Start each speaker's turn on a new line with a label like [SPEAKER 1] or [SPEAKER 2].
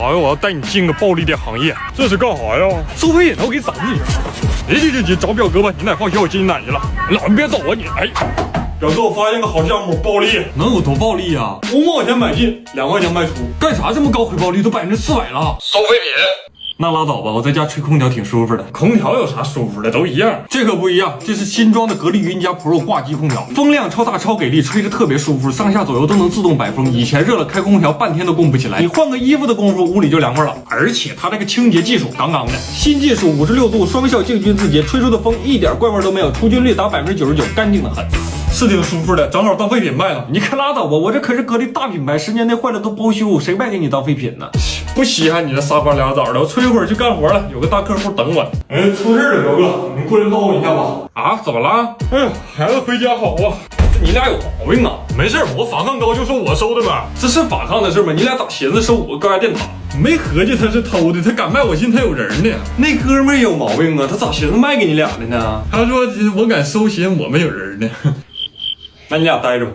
[SPEAKER 1] 哎呦，我要带你进个暴利的行业，这是干啥呀？收费员，我给你整你！你找表哥吧，你奶放学我接你奶去了。老你别走啊你！哎，表哥，我发现个好项目，暴利，能有多暴利啊？5毛钱买进，2块钱卖出，干啥这么高回报率？都400%了。收废品。那拉倒吧，我在家吹空调挺舒服的。空调有啥舒服的？都一样。这可不一样，这是新装的格力云家 Pro 挂机空调，风量超大超给力，吹着特别舒服，上下左右都能自动摆风。以前热了开空调半天都供不起来，你换个衣服的功夫屋里就凉快了。而且它这个清洁技术杠杠的，新技术56度双效净菌自洁，吹出的风一点怪味都没有，除菌率达99%，干净的很。是挺舒服的，正好当废品卖了。你可拉倒吧，我这可是格力大品牌，10年内坏了都包修，谁卖给你当废品呢？不稀罕你这仨瓜俩枣的，我吹一会儿去干活了，有个大客户等我。哎，出事了，表哥，你过来唠一下吧。啊，怎么了？哎呦，孩子回家好啊。你俩有毛病啊！没事，我反抗高就说我收的呗，这是反抗的事吗？你俩咋寻思收我高压电塔？没合计他是偷的，他敢卖我信他有人呢。那哥们儿有毛病啊，他咋寻思卖给你俩的呢？他说我敢收，寻我们有人呢。那你俩待着吧。